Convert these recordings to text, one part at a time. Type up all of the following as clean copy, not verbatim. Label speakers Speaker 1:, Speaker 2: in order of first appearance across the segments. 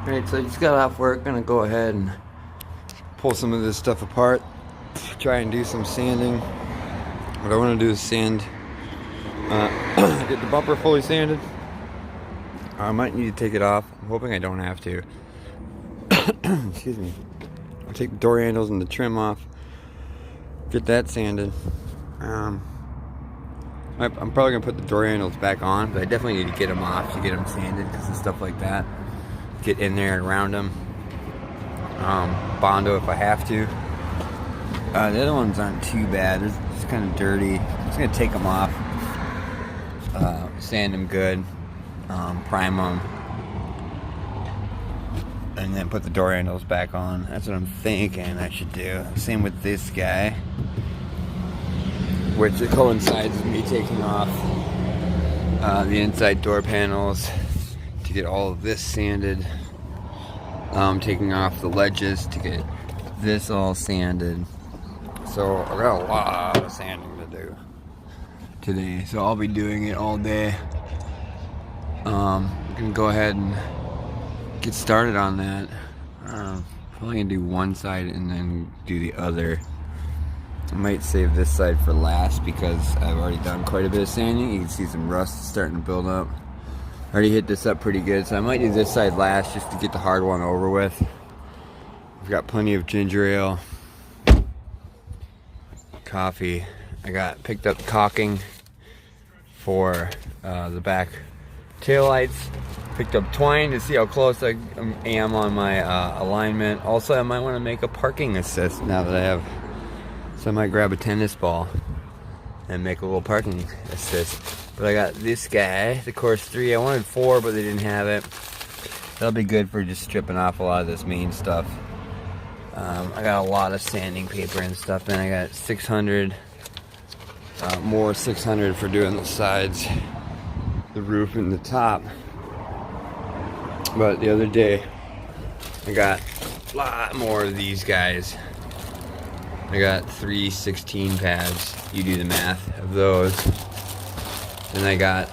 Speaker 1: Alright, so I just got off work. Gonna go ahead and pull some of this stuff apart. Try and do some sanding. What I want to do is sand, get the bumper fully sanded. I might need to take it off. I'm hoping I don't have to. Excuse me. I'll take the door handles and the trim off. Get that sanded. I'm probably gonna put the door handles back on, but I definitely need to get them off to get them sanded because of stuff like that. Get in there and around them. Bondo if I have to. The other ones aren't too bad. They're just kind of dirty. I'm just gonna take them off, sand them good, prime them, and then put the door handles back on. That's what I'm thinking I should do. Same with this guy, which it coincides with me taking off the inside door panels to get all of this sanded. Taking off the ledges to get this all sanded. So I got a lot of sanding to do today, so I'll be doing it all day. I'm gonna go ahead and get started on that. Probably gonna do one side and then do the other. I might save this side for last because I've already done quite a bit of sanding. You can see some rust starting to build up. I already hit this up pretty good, so I might do this side last just to get the hard one over with. I've got plenty of ginger ale, coffee. I picked up caulking for the back taillights. Picked up twine to see how close I am on my alignment. Also, I might want to make a parking assist now that I have. So I might grab a tennis ball and make a little parking assist. But I got this guy, the Course 3. I wanted 4, but they didn't have it. That'll be good for just stripping off a lot of this main stuff. I got a lot of sanding paper and stuff, and I got 600, more 600 for doing the sides, the roof, and the top. But the other day, I got a lot more of these guys. I got 3 16 pads. You do the math of those. And I got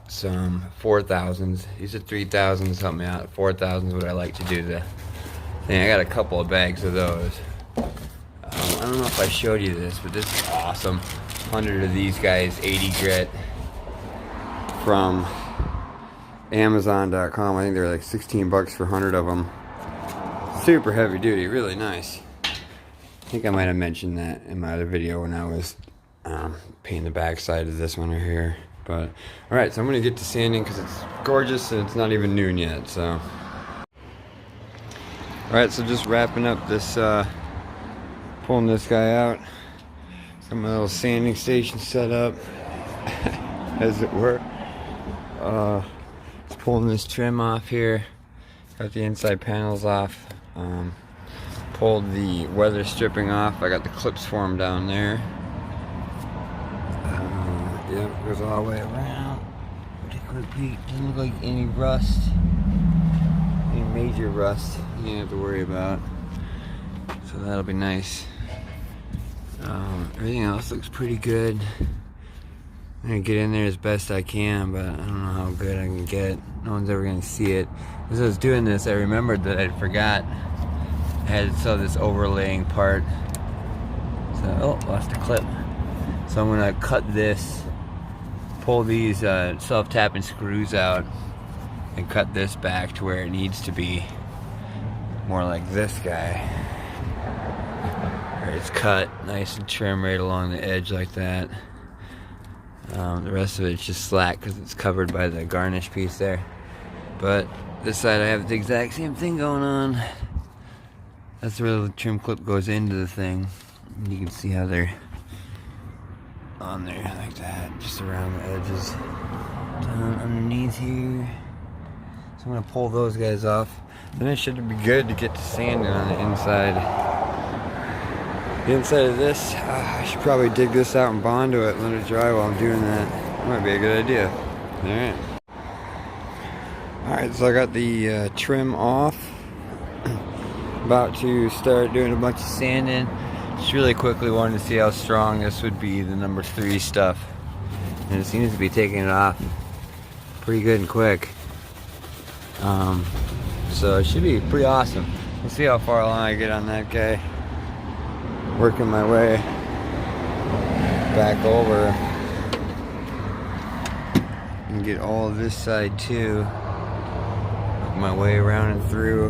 Speaker 1: some 4,000s. These are 3,000s. Help me out. 4,000s. What I like to do the thing. I got a couple of bags of those. I don't know if I showed you this, but this is awesome. 100 of these guys, 80 grit from Amazon.com. I think they're like 16 bucks for 100 of them. Super heavy duty. Really nice. I think I might have mentioned that in my other video when I was painting the back side of this one right here. But alright, so I'm gonna get to sanding because it's gorgeous and it's not even noon yet. So alright, so just wrapping up this, pulling this guy out. Got my little sanding station set up, as it were. Just pulling this trim off here. Got the inside panels off. Pulled the weather stripping off. I got the clips for them down there. Yeah, goes all the way around. Take a quick peek. Doesn't look like any rust. Any major rust you don't have to worry about. So that'll be nice. Everything else looks pretty good. I'm gonna get in there as best I can, but I don't know how good I can get. No one's ever gonna see it. As I was doing this, I remembered that I forgot I had this overlaying part. So, oh, lost a clip. So I'm gonna cut this, pull these self-tapping screws out, and cut this back to where it needs to be. More like this guy. Where it's cut nice and trim right along the edge like that. The rest of it's just slack because it's covered by the garnish piece there. But this side I have the exact same thing going on. That's where the trim clip goes into the thing. And you can see how they're on there like that, just around the edges. Down underneath here. So I'm gonna pull those guys off. Then it should be good to get to sanding on the inside. The inside of this, I should probably dig this out and Bondo it and let it dry while I'm doing that. That might be a good idea. Alright. Alright, so I got the trim off. About to start doing a bunch of sanding. Just really quickly wanted to see how strong this would be, the number 3 stuff. And it seems to be taking it off pretty good and quick. So it should be pretty awesome. We'll see how far along I get on that guy. Working my way back over and get all of this side too. Work my way around and through.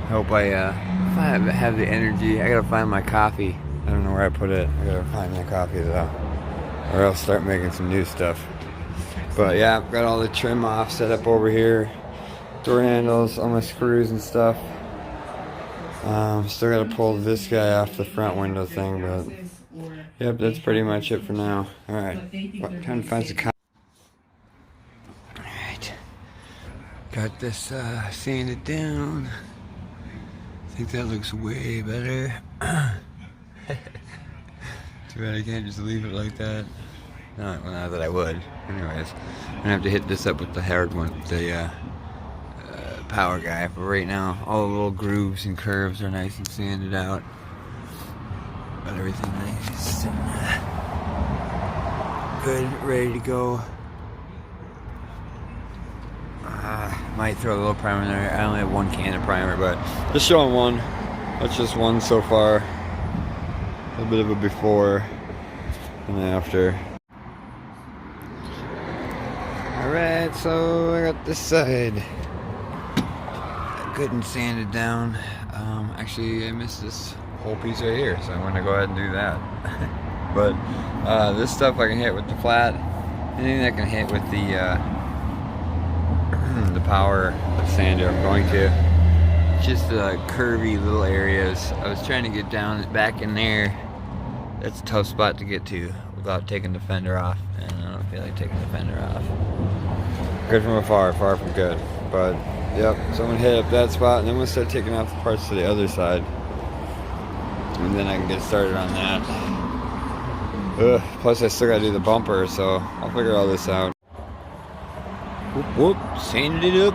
Speaker 1: Hope I have the energy. I gotta find my coffee. I don't know where I put it. I gotta find my coffee though, or else start making some new stuff. But yeah, I've got all the trim off set up over here. Door handles, all my screws and stuff. Still gotta pull this guy off the front window thing, but yep, that's pretty much it for now. Alright, time to find some coffee. Alright, got this sanded down. I think that looks way better. Too bad I can't just leave it like that. No, well, not that I would. Anyways, I'm gonna have to hit this up with the hard one, the power guy. But right now, all the little grooves and curves are nice and sanded out. Got everything nice and good, ready to go. Might throw a little primer in there. I only have one can of primer, but just showing one. That's just one so far. A little bit of a before and after. Alright, so I got this side good and sanded down. Actually, I missed this whole piece right here, so I'm going to go ahead and do that. But this stuff I can hit with the flat. Anything I can hit with the power sander, I'm going to. Just curvy little areas. I was trying to get down back in there. That's a tough spot to get to without taking the fender off, and I don't feel like taking the fender off. Good from afar, far from good. But yep, so I'm gonna hit up that spot, and then we'll start taking off the parts to the other side, and then I can get started on that. Plus I still gotta do the bumper, so I'll figure all this out. Whoop whoop, sanded it up.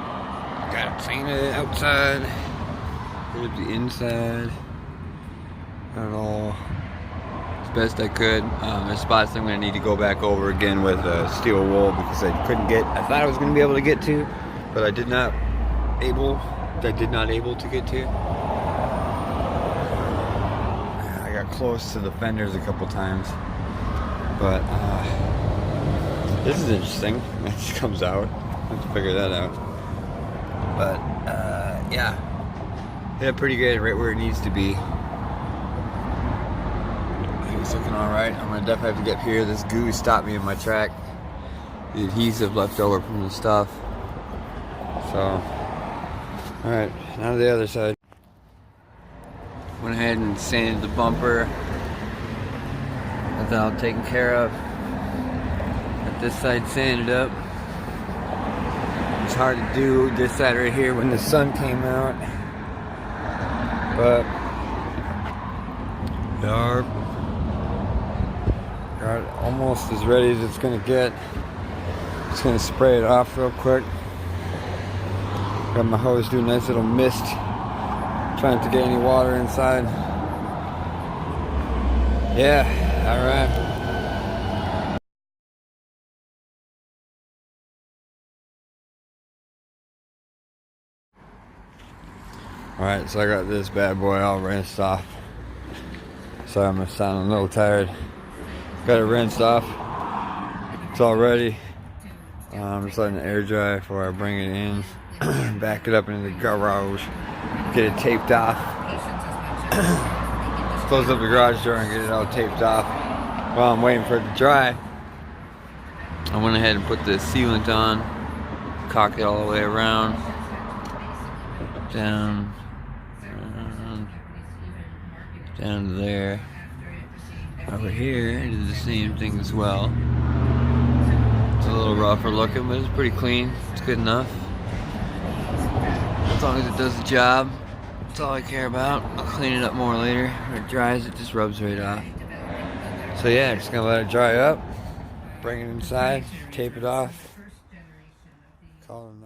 Speaker 1: Got it sanded outside. Hit up the inside. Got it all as best I could. There's spots I'm gonna need to go back over again with steel wool because I thought I was gonna be able to get to, but I did not able to get to. I got close to the fenders a couple times, but this is interesting. It just comes out. I have to figure that out. But yeah, pretty good, right where it needs to be. I think it's looking all right. I'm gonna definitely have to get up here. This goo stopped me in my track. The adhesive left over from the stuff. So, all right, now to the other side. Went ahead and sanded the bumper. Got that all taken care of. Got this side sanded up. It's hard to do this side right here when the sun came out, but got it almost as ready as it's gonna get. Just gonna spray it off real quick. Got my hose doing a nice little mist, trying to get any water inside. Yeah, all right. Alright, so I got this bad boy all rinsed off. Sorry, I'm sounding a little tired. Got it rinsed off. It's all ready. I'm just letting it air dry before I bring it in. Back it up into the garage. Get it taped off. Close up the garage door and get it all taped off. While I'm waiting for it to dry, I went ahead and put the sealant on. Cocked it all the way around. Down to there. Over here, I did the same thing as well. It's a little rougher looking, but it's pretty clean. It's good enough. As long as it does the job, that's all I care about. I'll clean it up more later. When it dries, it just rubs right off. So yeah, just gonna let it dry up, bring it inside, tape it off, call it a night.